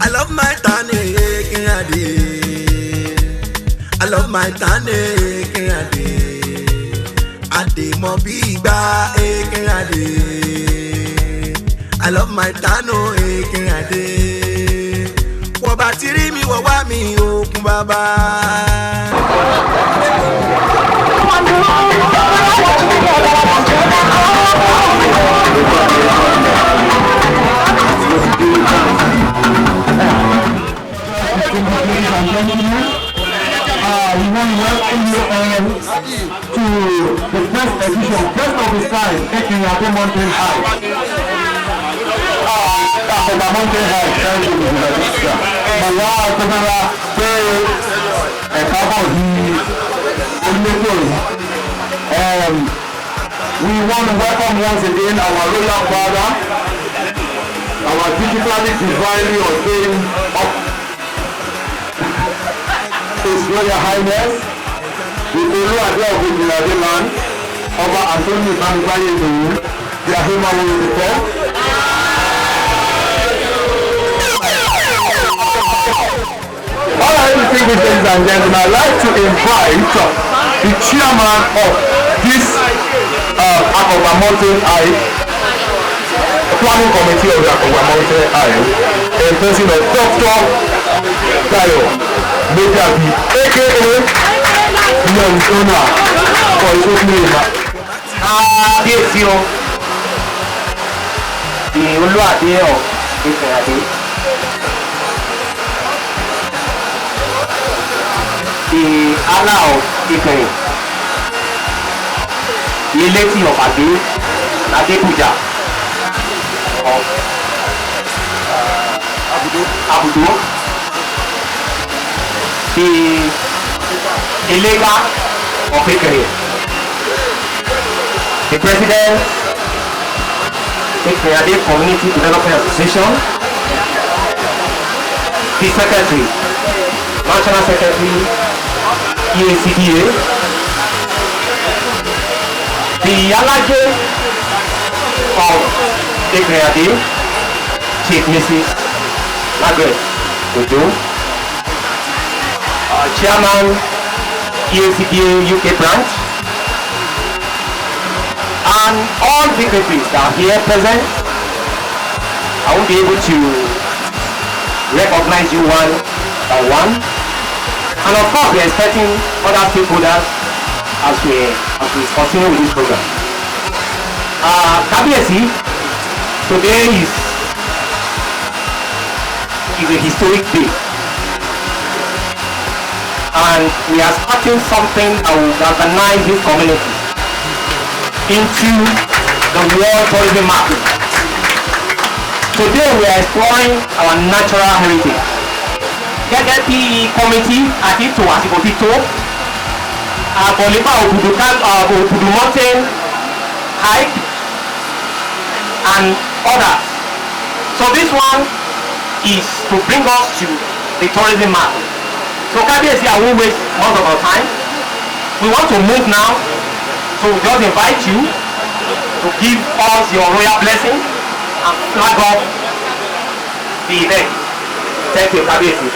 I love my tane, Ekinrin Adde. I love my tane, Ekinrin Adde. Adde mo bí ìgbà, Ekinrin Adde. I love my tano, Ekinrin Adde. Wọ́n bá ti rí mi, wọ́n wá mi òkun bàbá. We want to welcome you to the first edition, first of its kind, Ekinrin Adde Mountain High. Akogba Mountain High, thank you. Màwá Akogba pé ẹ̀ka bọ̀ ní orílẹ̀-èdè. We want to welcome once again our royal father, our digitally divinely ordained His Royal Highness, the Ewuta of Ekinrin Adde land, Ọba Anthony Bangbaye Ìdòwú, the Ahimawò Ìdìpọ̀. All right, distinguished ladies and gentlemen, I'd like to invite the chairman of this Akogba Mountain High planning committee of the Akogba Mountain High, a person of Dr. Dayo Mejabi, aka Ewuta for his opening remarks. Kábíyèsí o, Ewuta of Ekinrin Adde. The Allah of Ekinrin. The lady of Adde, Adebuja of Abudu. The Elega of Ekinrin. The President, Ekinrin Adde Community Development Association. The Secretary, National Secretary, EACDA. The Alaje of Ekinrin Adde, Chief Mrs. Margaret Ojo. Chairman, EACDA UK branch. And all dignitaries that are here present. I won't be able to recognize you one by one. And of course, we are expecting other stakeholders as we continue with this program. Kábíyèsí, today is a historic day. And we are starting something that will galvanize this community into the world tourism market. Today we are exploring our natural heritage. Gẹ́gẹ́ bí committee àti ètò àsìkò ti tó, àbọ̀lẹ́bà Òbùdù mountain hike and others. So this one is to bring us to the tourism market. So Kábíyèsí, I won't waste most of our time. We want to move now, so we just invite you to give us your royal blessing and flag off the event. Thank you, Kábíyèsí.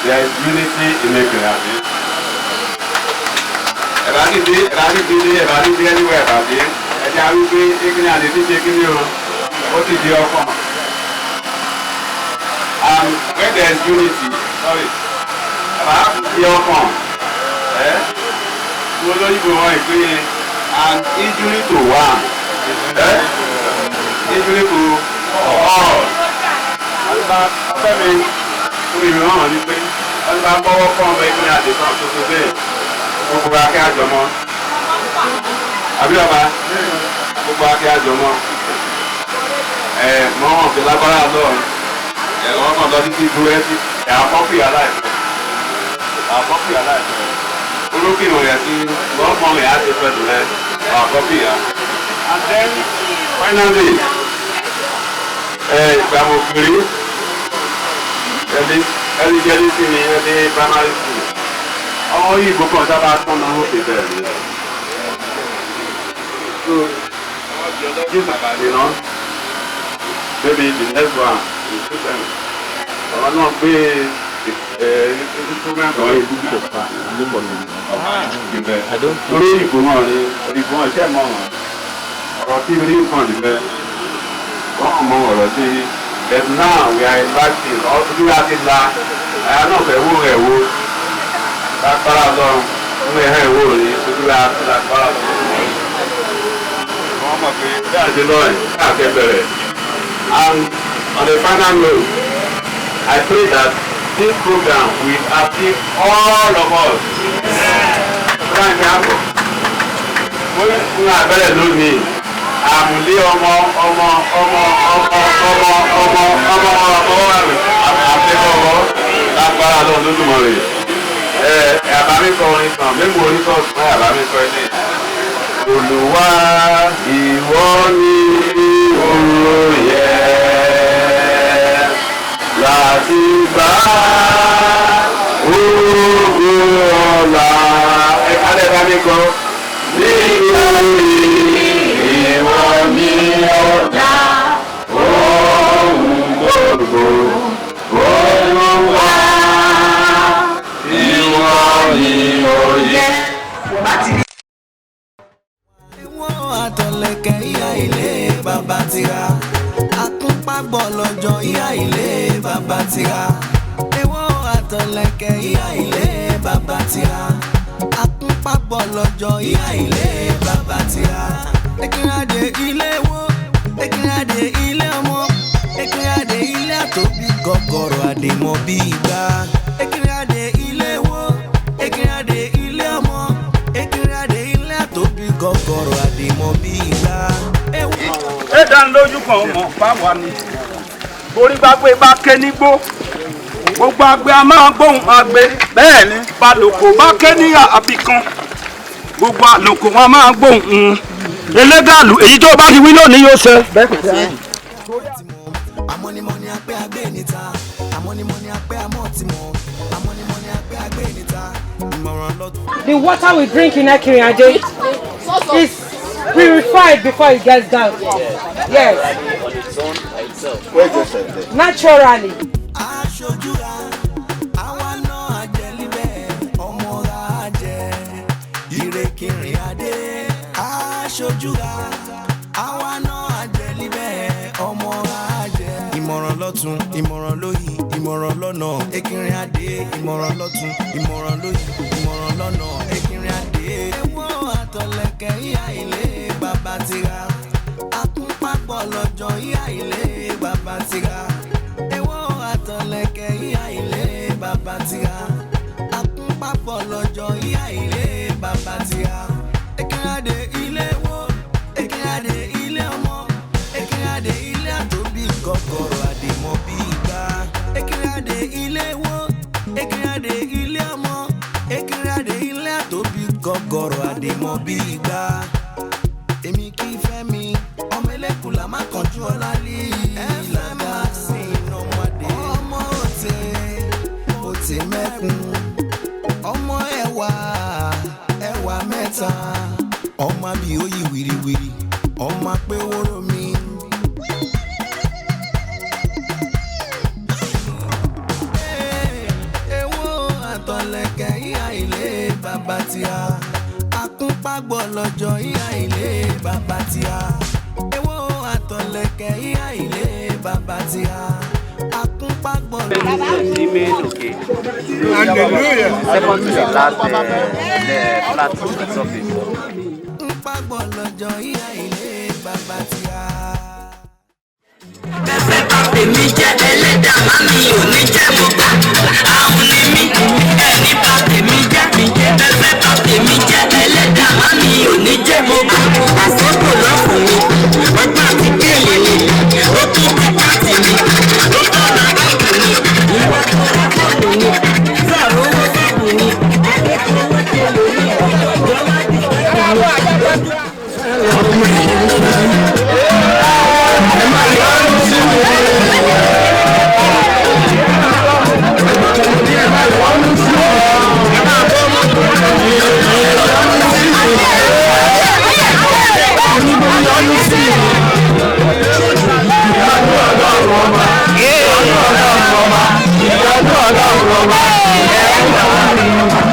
There is unity in Ekinrin Adde. Everybody anywhere about it. Ẹja wípé Ekinrin Adde ti ṣe kíní o, ó ti di ọkàn. And when there is unity, about the ọkàn, mo lóyìnbó wọn ìpín and injury to one, injury to all. Fẹ́mi olùrìn hàn ní pé wọ́n bá bọ́wọ́ fún ọmọ Ekinrin Adde kan tuntun bẹ́ẹ̀ gbogbo akẹ́ àjọmọ́ àbíọ̀bá gbogbo akẹ́ àjọmọ́ mọ́ wọn fi lágbára lọ́ọ̀ wọ́n kàn lọ títí búrẹ́dì àkọ́fì aláìsàn olókè ìròyìn àti lọ́gbọ̀n rẹ̀ á ti pẹ̀lú rẹ̀ àkọ́fì yá. And then finally ìgbàmọ̀kiri ẹni sí ni ẹni primary school ọmọ yìí gbogbo ọ̀sán bá tán náà ó fi bẹ̀rẹ̀ ní ẹ̀. So, you know, maybe the next one is different. Ọ̀rọ̀ náà gbé instrument ọ̀rọ̀ ìlú tó fà níbẹ̀. Lórí ìbò náà ni ìbò iṣẹ́ mọ̀ wọ́n. Ọ̀rọ̀ tí rí nǹkan níbẹ̀. Wọ́n mọ ọ̀rọ̀ tí but now we are inviting all to do that in la. Àyà náà fẹ́ wó rẹ̀ wó. Lágbára lọ, ń lè hẹ́ ìwó rẹ̀ to do that lágbára lọ. Wọ́n mọ̀ pé bí àti lọ́ọ̀ káàkiri bẹ̀rẹ̀. And on the final note, I pray that this program will appeal all of us. Frank Yabo, fún abẹ́rẹ́ lónìí, àmúlé ọmọ àfẹ́kọ̀ọ́ lágbára lọ lójúmọ́ rẹ̀. Àbámẹ́kọ̀ orin kan, mẹ́mú orin kan fún àbámẹ́kọ̀ ilé. Olúwa ìwọ ni olóyè láti gbà ògo ọ̀la. Ẹ̀ka lẹ́ka mi kọ́. Nítorí ìwọ ni ọ̀la ohun gbogbo. Olúwa ìwọ ni òye. Àtọ̀lẹ̀kẹ̀ ìyá ilé bàbá tira akúnpágbọ̀ lọ́jọ́ ìyá ilé bàbá tira ewọ́ àtọ̀lẹ̀kẹ̀ ìyá ilé bàbá tira akúnpágbọ̀ lọ́jọ́ ìyá ilé bàbá tira Ekinrin Adde ilé wo Ekinrin Adde ilé ọmọ Ekinrin Adde ilé àtòbí gọ́gọ́rọ̀ àdèmọ̀ bí ìgbà Ekinrin Adde ilé wo Ekinrin Adde ilé ọmọ Ekinrin Adde ilé àtòbí gọ́gọ́rọ̀ àdèmọ̀ bí ìgbà. Ẹ dá lójú kan mọ̀ báwa ni orí gbàgbé bá ké nígbó gbogbo àgbẹ̀ a máa gbóhùn àgbẹ̀ bẹ́ẹ̀ ni balùkò bá ké ní àbìkan gbogbo àlùkò wọn máa gbóhùn elégàlù èyí tó bá ti wí lónìí yóò ṣe. Amọ́nimọ́ni apẹ́ agbé níta amọ́nimọ́ni apẹ́ amọ́ ti mọ̀ amọ́nimọ́ni apẹ́ agbé níta ìmọ̀ràn lọ́dún. The water we drink in Ekinrin Adde is purified before it gets down. Yes. Naturally. Aṣojúra àwa náà àjẹlíbẹ̀ ọmọra àjẹ Ekinrin Adde. Aṣojúra àwa náà àjẹlíbẹ̀ ọmọra àjẹ. Ìmọ̀ràn lọ́tún ìmọ̀ràn lóyì ìmọ̀ràn lọ́nà Ekinrin Adde. Ìmọ̀ràn lọ́tún ìmọ̀ràn lóyì ìmọ̀ràn lọ́nà Ekinrin Adde. Ewọ́ àtọ̀lẹ̀kẹ̀ ìyá ilé bàbá tira akúnpápọ̀ lọ́jọ́ ìyá ilé bàbá tira. Ewọ́ àtọ̀lẹ̀kẹ̀ ìyá ilé bàbá tira akúnpápọ̀ lọ́jọ́ ìyá ilé bàbá tira. Ekinrin Adde ilé wo Ekinrin Adde ilé ọmọ Ekinrin Adde ilé àtòbí gọ́gọ́rọ̀ àdèmọ̀ bí ìgbà. Ekinrin Adde ilé wo Ekinrin Adde ilé ọmọ Ekinrin Adde ilé àtòbí gọ́gọ́rọ̀ àdèmọ̀ bí ìgbà. Èmi kì í fẹ́ mi ọmọ ẹlẹ́kùn má kánjú ọlá lé ìlànà sí iná ọmọdé. Ọmọ òtè mẹ́kun ọmọ ẹwà mẹ́ta ọmọ bí oyè wìrìwìrì ọmọ apẹ́ wóró mi. Ewọ́ àtọ̀lẹ̀kẹ̀ ìyá ilé bàbá tira akúnpágbọ̀ lọ́jọ́ ìyá ilé bàbá tira. Ewọ́ àtọ̀lẹ̀kẹ̀ ìyá ilé bàbá tira akúnpágbọ̀ lọ́jọ́. Hallelujah. Second to the last flat surface. Akúnpágbọ̀ lọ́jọ́ ìyá ilé bàbá tira. Bẹ́ẹ̀ bá tèmi jẹ́ ẹlẹ́dàá má mi ò ní jẹ́ mo gbà. Àwọn ni mí ẹni bá tèmi jẹ́ bẹ́ẹ̀ bá tèmi jẹ́ ẹlẹ́dàá má mi ò ní jẹ́ mo gbà. Àsìkò lọ́fùn mi ọgbà ti kéèlè mi ó tún bàbá tì mí ó tọ́ra ẹ̀kú mi ìwọ tọ́ra fọ́ọ̀nù mi sọ̀rọ̀ owó fọ́ọ̀nù mi akẹ́kọ̀ọ́ owó tẹ̀lé mi ìjọba ti fẹ́ mi. ọba. Ìyọ́nú ọlọ́run ọba. Ìyọ́nú ọlọ́run ọba. Ìyọ́nú ọlọ́run ọba.